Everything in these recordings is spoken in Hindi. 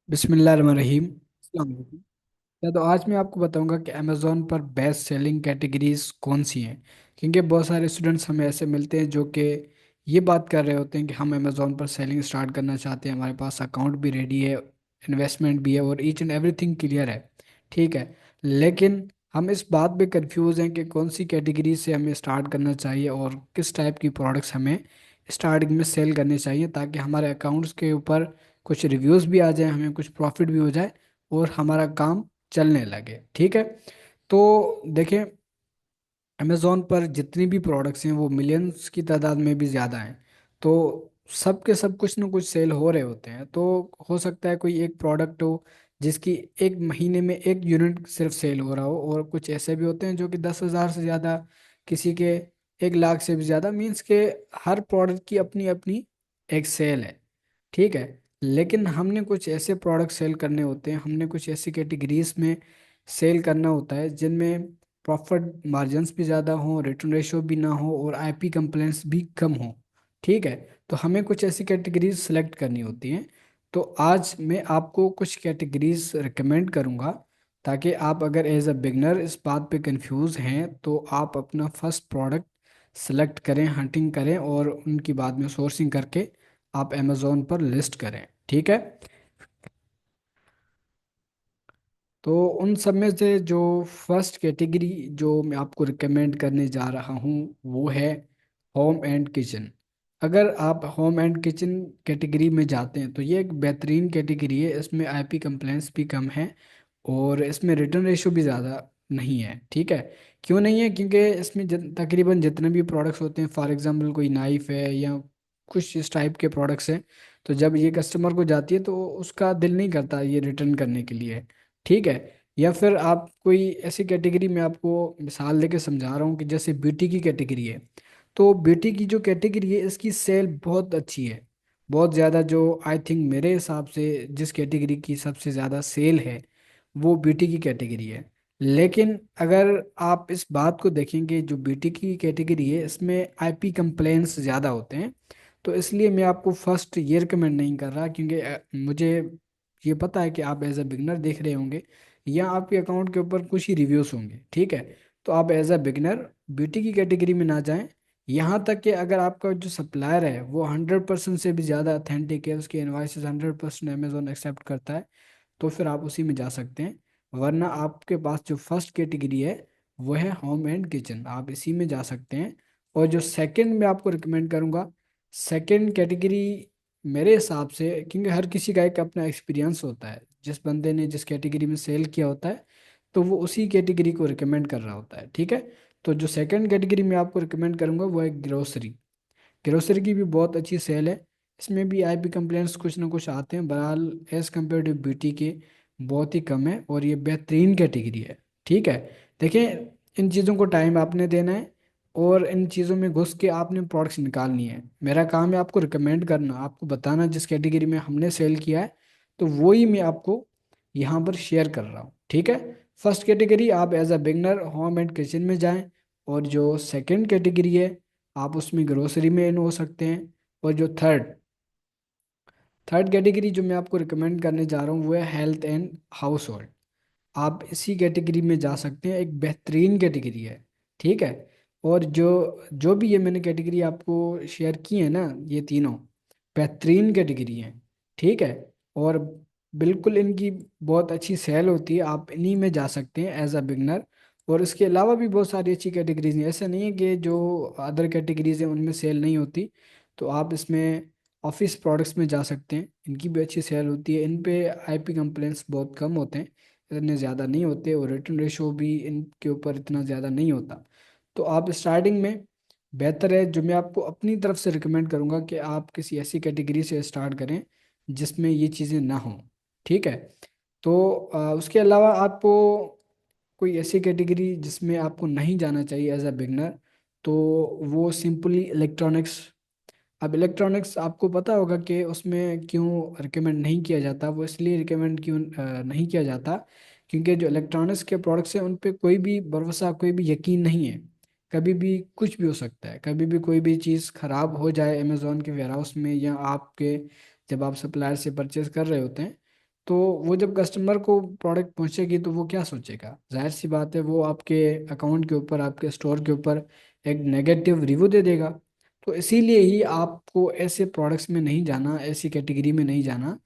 बिस्मिल्लाहिर्रहमानिर्रहीम। अस्सलाम वालेकुम। तो आज मैं आपको बताऊंगा कि अमेज़ोन पर बेस्ट सेलिंग कैटेगरीज कौन सी हैं। क्योंकि बहुत सारे स्टूडेंट्स हमें ऐसे मिलते हैं जो कि ये बात कर रहे होते हैं कि हम अमेज़ोन पर सेलिंग स्टार्ट करना चाहते हैं, हमारे पास अकाउंट भी रेडी है, इन्वेस्टमेंट भी है और ईच एंड एवरीथिंग क्लियर है। ठीक है, लेकिन हम इस बात पे कंफ्यूज हैं कि कौन सी कैटेगरी से हमें स्टार्ट करना चाहिए और किस टाइप की प्रोडक्ट्स हमें स्टार्टिंग में सेल करने चाहिए, ताकि हमारे अकाउंट्स के ऊपर कुछ रिव्यूज़ भी आ जाए, हमें कुछ प्रॉफिट भी हो जाए और हमारा काम चलने लगे। ठीक है, तो देखें, अमेज़ोन पर जितनी भी प्रोडक्ट्स हैं वो मिलियंस की तादाद में भी ज़्यादा हैं। तो सब के सब कुछ ना कुछ सेल हो रहे होते हैं। तो हो सकता है कोई एक प्रोडक्ट हो जिसकी एक महीने में एक यूनिट सिर्फ सेल हो रहा हो, और कुछ ऐसे भी होते हैं जो कि 10,000 से ज़्यादा, किसी के 1 लाख से भी ज़्यादा, मीन्स के हर प्रोडक्ट की अपनी अपनी एक सेल है। ठीक है, लेकिन हमने कुछ ऐसे प्रोडक्ट सेल करने होते हैं, हमने कुछ ऐसी कैटेगरीज में सेल करना होता है जिनमें प्रॉफिट मार्जिन्स भी ज़्यादा हों, रिटर्न रेशो भी ना हो और आईपी कंप्लेंट्स भी कम हो। ठीक है, तो हमें कुछ ऐसी कैटेगरीज सेलेक्ट करनी होती हैं। तो आज मैं आपको कुछ कैटेगरीज रिकमेंड करूँगा, ताकि आप अगर एज अ बिगनर इस बात पे कंफ्यूज हैं तो आप अपना फर्स्ट प्रोडक्ट सेलेक्ट करें, हंटिंग करें और उनकी बाद में सोर्सिंग करके आप अमेज़ोन पर लिस्ट करें। ठीक है, तो उन सब में से जो फर्स्ट कैटेगरी जो मैं आपको रिकमेंड करने जा रहा हूँ वो है होम एंड किचन। अगर आप होम एंड किचन कैटेगरी में जाते हैं तो ये एक बेहतरीन कैटेगरी है। इसमें आईपी कंप्लेंट्स भी कम है और इसमें रिटर्न रेशो भी ज़्यादा नहीं है। ठीक है, क्यों नहीं है? क्योंकि इसमें तकरीबन जितने भी प्रोडक्ट्स होते हैं, फॉर एग्जांपल कोई नाइफ है या कुछ इस टाइप के प्रोडक्ट्स हैं, तो जब ये कस्टमर को जाती है तो उसका दिल नहीं करता ये रिटर्न करने के लिए। ठीक है, या फिर आप कोई ऐसी कैटेगरी में आपको मिसाल लेके समझा रहा हूँ कि जैसे ब्यूटी की कैटेगरी है, तो ब्यूटी की जो कैटेगरी है इसकी सेल बहुत अच्छी है, बहुत ज़्यादा। जो आई थिंक मेरे हिसाब से जिस कैटेगरी की सबसे ज़्यादा सेल है वो ब्यूटी की कैटेगरी है। लेकिन अगर आप इस बात को देखेंगे, जो ब्यूटी की कैटेगरी है इसमें आईपी कंप्लेंट्स ज़्यादा होते हैं। तो इसलिए मैं आपको फर्स्ट ये रिकमेंड नहीं कर रहा, क्योंकि मुझे ये पता है कि आप एज अ बिगनर देख रहे होंगे या आपके अकाउंट के ऊपर कुछ ही रिव्यूज होंगे। ठीक है, तो आप एज अ बिगनर ब्यूटी की कैटेगरी में ना जाएं। यहाँ तक कि अगर आपका जो सप्लायर है वो 100% से भी ज़्यादा अथेंटिक है, उसके इनवाइसेस 100% अमेजोन एक्सेप्ट करता है, तो फिर आप उसी में जा सकते हैं। वरना आपके पास जो फर्स्ट कैटेगरी है वो है होम एंड किचन, आप इसी में जा सकते हैं। और जो सेकंड मैं आपको रिकमेंड करूँगा, सेकंड कैटेगरी मेरे हिसाब से, क्योंकि हर किसी का एक अपना एक्सपीरियंस होता है, जिस बंदे ने जिस कैटेगरी में सेल किया होता है तो वो उसी कैटेगरी को रिकमेंड कर रहा होता है। ठीक है, तो जो सेकंड कैटेगरी मैं आपको रिकमेंड करूँगा वो है ग्रोसरी। ग्रोसरी की भी बहुत अच्छी सेल है। इसमें भी आईपी कंप्लेंट्स कुछ ना कुछ आते हैं, बहरहाल एज कम्पेयर टू ब्यूटी के बहुत ही कम है और ये बेहतरीन कैटेगरी है। ठीक है, देखें, इन चीज़ों को टाइम आपने देना है और इन चीज़ों में घुस के आपने प्रोडक्ट्स निकालनी है। मेरा काम है आपको रिकमेंड करना, आपको बताना जिस कैटेगरी में हमने सेल किया है, तो वही मैं आपको यहाँ पर शेयर कर रहा हूँ। ठीक है, फर्स्ट कैटेगरी आप as a beginner home and kitchen में जाएं, और जो सेकंड कैटेगरी है आप उसमें ग्रोसरी में इन हो सकते हैं। और जो थर्ड कैटेगरी जो मैं आपको रिकमेंड करने जा रहा हूँ वो है हेल्थ एंड हाउस होल्ड। आप इसी कैटेगरी में जा सकते हैं, एक बेहतरीन कैटेगरी है। ठीक है, और जो जो भी ये मैंने कैटेगरी आपको शेयर की है ना, ये तीनों बेहतरीन कैटेगरी हैं। ठीक है, और बिल्कुल इनकी बहुत अच्छी सेल होती है, आप इन्हीं में जा सकते हैं एज अ बिगनर। और इसके अलावा भी बहुत सारी अच्छी कैटेगरीज हैं, ऐसा नहीं है कि जो अदर कैटेगरीज हैं उनमें सेल नहीं होती। तो आप इसमें ऑफिस प्रोडक्ट्स में जा सकते हैं, इनकी भी अच्छी सेल होती है, इन पे आईपी कंप्लेंट्स बहुत कम होते हैं, इतने ज़्यादा नहीं होते, और रिटर्न रेशो भी इनके ऊपर इतना ज़्यादा नहीं होता। तो आप स्टार्टिंग में बेहतर है, जो मैं आपको अपनी तरफ से रिकमेंड करूँगा कि आप किसी ऐसी कैटेगरी से स्टार्ट करें जिसमें ये चीज़ें ना हों। ठीक है, तो उसके अलावा आपको कोई ऐसी कैटेगरी जिसमें आपको नहीं जाना चाहिए एज अ बिगनर, तो वो सिंपली इलेक्ट्रॉनिक्स। अब इलेक्ट्रॉनिक्स आपको पता होगा कि उसमें क्यों रिकमेंड नहीं किया जाता, वो इसलिए रिकमेंड क्यों नहीं किया जाता, क्योंकि जो इलेक्ट्रॉनिक्स के प्रोडक्ट्स हैं उन पे कोई भी भरोसा, कोई भी यकीन नहीं है। कभी भी कुछ भी हो सकता है, कभी भी कोई भी चीज़ ख़राब हो जाए अमेज़ोन के वेयर हाउस में, या आपके जब आप सप्लायर से परचेज कर रहे होते हैं तो वो जब कस्टमर को प्रोडक्ट पहुंचेगी तो वो क्या सोचेगा? जाहिर सी बात है, वो आपके अकाउंट के ऊपर, आपके स्टोर के ऊपर एक नेगेटिव रिव्यू दे देगा। तो इसीलिए ही आपको ऐसे प्रोडक्ट्स में नहीं जाना, ऐसी कैटेगरी में नहीं जाना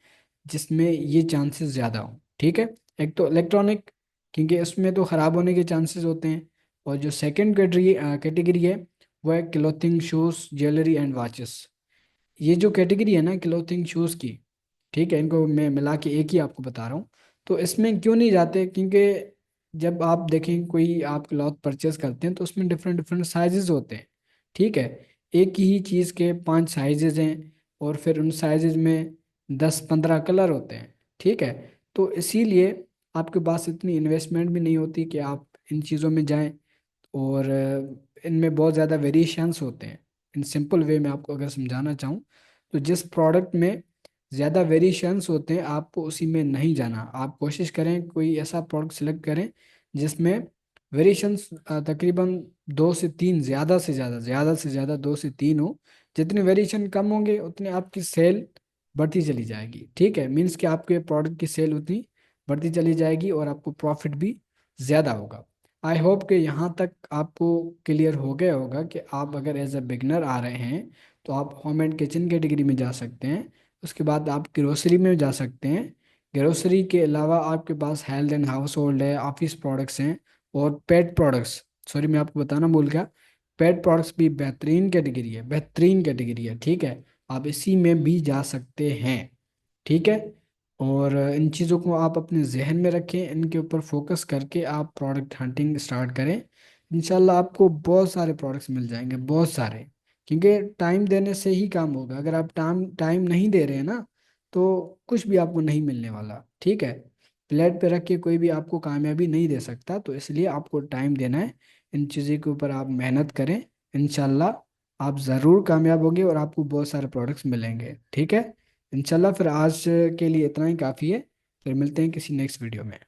जिसमें ये चांसेस ज़्यादा हो। ठीक है। एक तो इलेक्ट्रॉनिक, क्योंकि उसमें तो ख़राब होने के चांसेस होते हैं। और जो सेकंड कैटेगरी कैटेगरी है, वो है clothing, shoes, jewellery and watches. ये जो कैटेगरी है ना क्लोथिंग शूज़ की, ठीक है, इनको मैं मिला के एक ही आपको बता रहा हूँ। तो इसमें क्यों नहीं जाते? क्योंकि जब आप देखें कोई आप क्लॉथ परचेज करते हैं तो उसमें डिफरेंट डिफरेंट साइजेस होते हैं। ठीक है। एक ही चीज़ के 5 साइजेस हैं, और फिर उन साइजेस में 10-15 कलर होते हैं। ठीक है। तो इसीलिए आपके पास इतनी इन्वेस्टमेंट भी नहीं होती कि आप इन चीज़ों में जाएं। और इनमें बहुत ज़्यादा वेरिएशंस होते हैं। इन सिंपल वे में आपको अगर समझाना चाहूँ, तो जिस प्रोडक्ट में ज़्यादा वेरिएशंस होते हैं आपको उसी में नहीं जाना। आप कोशिश करें कोई ऐसा प्रोडक्ट सिलेक्ट करें जिसमें वेरिएशंस तकरीबन 2 से 3, ज़्यादा से ज़्यादा 2 से 3 हो। जितने वेरिएशन कम होंगे उतने आपकी सेल बढ़ती चली जाएगी। ठीक है, मीन्स कि आपके प्रोडक्ट की सेल उतनी बढ़ती चली जाएगी और आपको प्रॉफिट भी ज़्यादा होगा। आई होप कि यहाँ तक आपको क्लियर हो गया होगा कि आप अगर एज अ बिगनर आ रहे हैं तो आप होम एंड किचन कैटेगरी में जा सकते हैं। उसके बाद आप ग्रोसरी में जा सकते हैं। ग्रोसरी के अलावा आपके पास हेल्थ एंड हाउस होल्ड है, ऑफिस प्रोडक्ट्स हैं, और पेट प्रोडक्ट्स। सॉरी, मैं आपको बताना भूल गया। पेट प्रोडक्ट्स भी बेहतरीन कैटेगरी है, बेहतरीन कैटेगरी है। ठीक है, आप इसी में भी जा सकते हैं। ठीक है। और इन चीज़ों को आप अपने जहन में रखें, इनके ऊपर फोकस करके आप प्रोडक्ट हंटिंग स्टार्ट करें। इंशाल्लाह आपको बहुत सारे प्रोडक्ट्स मिल जाएंगे, बहुत सारे। क्योंकि टाइम देने से ही काम होगा। अगर आप टाइम टाइम नहीं दे रहे हैं ना, तो कुछ भी आपको नहीं मिलने वाला। ठीक है। प्लेट पे रख के कोई भी आपको कामयाबी नहीं दे सकता, तो इसलिए आपको टाइम देना है। इन चीज़ों के ऊपर आप मेहनत करें। इंशाल्लाह आप ज़रूर कामयाब होंगे और आपको बहुत सारे प्रोडक्ट्स मिलेंगे। ठीक है। इंशाल्लाह फिर आज के लिए इतना ही काफ़ी है। फिर मिलते हैं किसी नेक्स्ट वीडियो में।